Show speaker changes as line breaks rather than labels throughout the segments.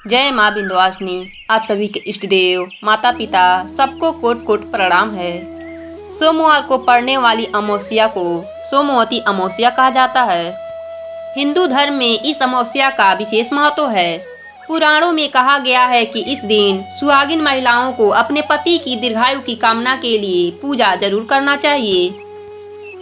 जय माँ विंध्यवासिनी। आप सभी के इष्ट देव माता पिता सबको कोट कोट प्रणाम है। सोमवार को पड़ने वाली अमावस्या को सोमवती अमावस्या कहा जाता है। हिंदू धर्म में इस अमावस्या का विशेष महत्व है। पुराणों में कहा गया है कि इस दिन सुहागिन महिलाओं को अपने पति की दीर्घायु की कामना के लिए पूजा जरूर करना चाहिए।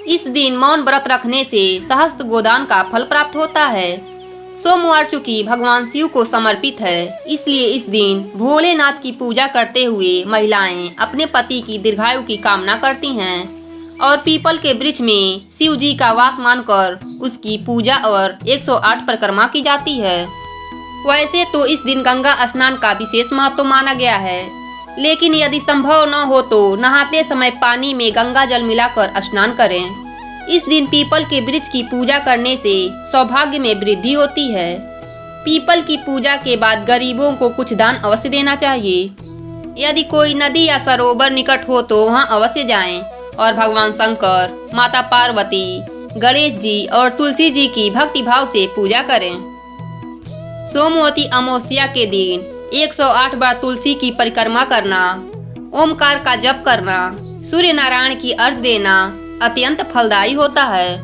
इस दिन मौन व्रत रखने से सहस्त्र गोदान का फल प्राप्त होता है। सोमवार चूंकि भगवान शिव को समर्पित है, इसलिए इस दिन भोलेनाथ की पूजा करते हुए महिलाएं अपने पति की दीर्घायु की कामना करती हैं और पीपल के वृक्ष में शिव जी का वास मानकर उसकी पूजा और 108 परिक्रमा की जाती है। वैसे तो इस दिन गंगा स्नान का विशेष महत्व माना गया है, लेकिन यदि संभव न हो तो नहाते समय पानी में गंगा जल मिलाकर स्नान करें। इस दिन पीपल के वृक्ष की पूजा करने से सौभाग्य में वृद्धि होती है। पीपल की पूजा के बाद गरीबों को कुछ दान अवश्य देना चाहिए। यदि कोई नदी या सरोवर निकट हो तो वहां अवश्य जाएं और भगवान शंकर, माता पार्वती, गणेश जी और तुलसी जी की भक्ति भाव से पूजा करें। सोमवती अमावस्या के दिन 108 बार तुलसी की परिक्रमा करना, ओमकार का जप करना, सूर्य नारायण की अर्घ्य देना अत्यंत फलदायी होता है।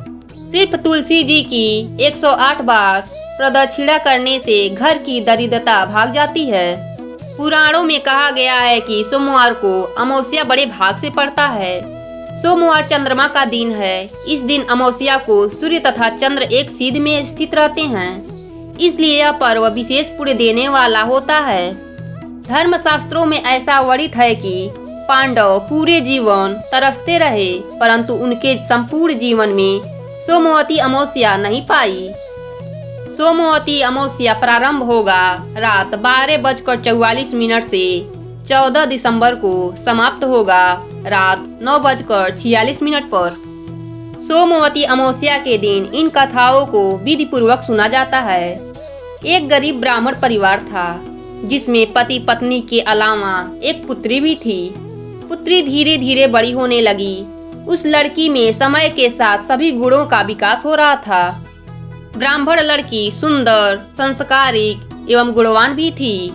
सिर्फ तुलसी जी की 108 बार प्रदक्षिणा करने से घर की दरिद्रता भाग जाती है। पुराणों में कहा गया है कि सोमवार को अमावस्या बड़े भाग से पड़ता है। सोमवार चंद्रमा का दिन है। इस दिन अमावस्या को सूर्य तथा चंद्र एक सीध में स्थित रहते हैं, इसलिए यह पर्व विशेष पुण्य देने वाला होता है। धर्मशास्त्रों में ऐसा वर्णित है कि पांडव पूरे जीवन तरसते रहे, परंतु उनके संपूर्ण जीवन में सोमवती अमावस्या नहीं पाई। सोमवती अमावस्या प्रारंभ होगा रात 12:44 से 14 दिसंबर को समाप्त होगा रात 9:46 पर। सोमवती अमावस्या के दिन इन कथाओं को विधि पूर्वक सुना जाता है। एक गरीब ब्राह्मण परिवार था, जिसमें पति पत्नी के अलावा एक पुत्री भी थी। पुत्री धीरे धीरे बड़ी होने लगी। उस लड़की में समय के साथ सभी गुणों का विकास हो रहा था। ब्राह्मण लड़की सुंदर, संस्कारिक एवं गुणवान भी थी,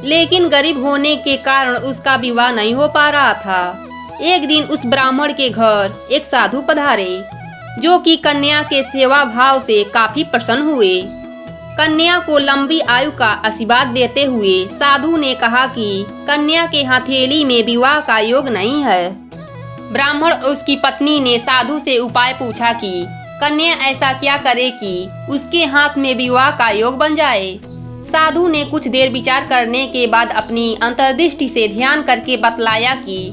लेकिन गरीब होने के कारण उसका विवाह नहीं हो पा रहा था। एक दिन उस ब्राह्मण के घर एक साधु पधारे, जो कि कन्या के सेवा भाव से काफी प्रसन्न हुए। कन्या को लंबी आयु का आशीर्वाद देते हुए साधु ने कहा कि कन्या के हथेली में विवाह का योग नहीं है। ब्राह्मण और उसकी पत्नी ने साधु से उपाय पूछा कि कन्या ऐसा क्या करे कि उसके हाथ में विवाह का योग बन जाए। साधु ने कुछ देर विचार करने के बाद अपनी अंतर्दृष्टि से ध्यान करके बतलाया कि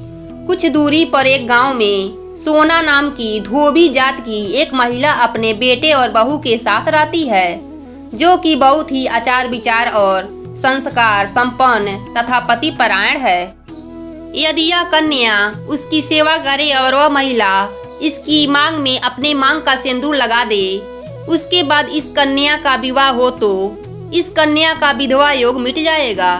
कुछ दूरी पर एक गांव में सोना नाम की धोबी जात की एक महिला अपने बेटे और बहू के साथ रहती है, जो कि बहुत ही आचार विचार और संस्कार संपन्न तथा पति परायण है। यदि यह कन्या उसकी सेवा करे और वह महिला इसकी मांग में अपने मांग का सिंदूर लगा दे, उसके बाद इस कन्या का विवाह हो तो इस कन्या का विधवा योग मिट जाएगा।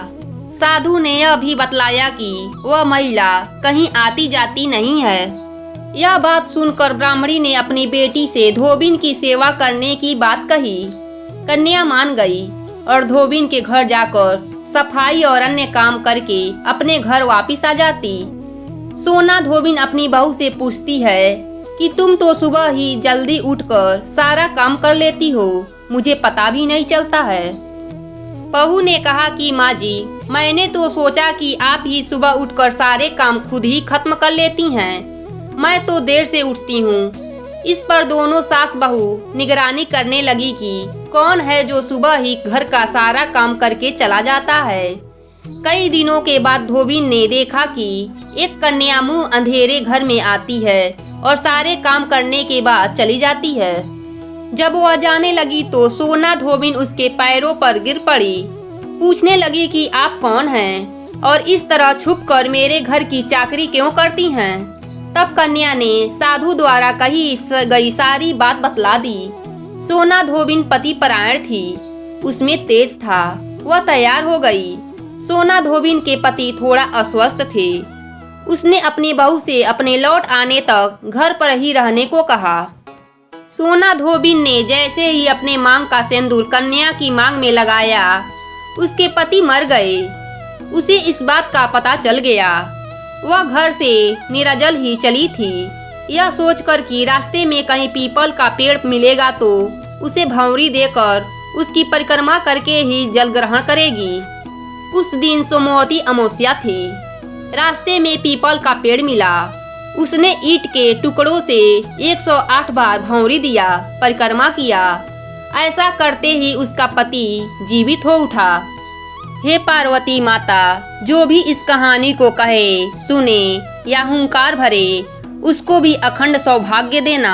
साधु ने यह भी बतलाया कि वह महिला कहीं आती जाती नहीं है। यह बात सुनकर ब्राह्मणी ने अपनी बेटी से धोबिन की सेवा करने की बात कही। कन्या मान गई और धोबिन के घर जाकर सफाई और अन्य काम करके अपने घर वापिस आ जाती। सोना धोबिन अपनी बहू से पूछती है कि तुम तो सुबह ही जल्दी उठकर सारा काम कर लेती हो, मुझे पता भी नहीं चलता है। बहू ने कहा कि माँ जी, मैंने तो सोचा कि आप ही सुबह उठकर सारे काम खुद ही खत्म कर लेती हैं, मैं तो देर से उठती हूँ। इस पर दोनों सास बहू निगरानी करने लगी कि कौन है जो सुबह ही घर का सारा काम करके चला जाता है। कई दिनों के बाद धोबिन ने देखा कि एक कन्या मुंह अंधेरे घर में आती है और सारे काम करने के बाद चली जाती है। जब वह जाने लगी तो सोना धोबिन उसके पैरों पर गिर पड़ी। पूछने लगी कि आप कौन हैं और इस तरह छुप कर मेरे घर की चाकरी क्यों करती हैं। तब कन्या ने साधु द्वारा कही गई सारी बात बतला दी। सोना धोबिन पति परायण थी, उसमें तेज था, वह तैयार हो गई। सोना धोबिन के पति थोड़ा अस्वस्थ थे। उसने अपनी बहू से अपने लौट आने तक घर पर ही रहने को कहा। सोना धोबिन ने जैसे ही अपने मांग का सिंदूर कन्या की मांग में लगाया, उसके पति मर गए। उसे इस बात का पता चल गया। वह घर से निराजल ही चली थी, यह सोचकर कि रास्ते में कहीं पीपल का पेड़ मिलेगा तो उसे भंवरी देकर उसकी परिक्रमा करके ही जल ग्रहण करेगी। उस दिन सोमवती अमावस्या थी। रास्ते में पीपल का पेड़ मिला। उसने ईंट के टुकड़ों से 108 बार भंवरी दिया, परिक्रमा किया। ऐसा करते ही उसका पति जीवित हो उठा। हे पार्वती माता, जो भी इस कहानी को कहे, सुने या हुंकार भरे, उसको भी अखंड सौभाग्य देना।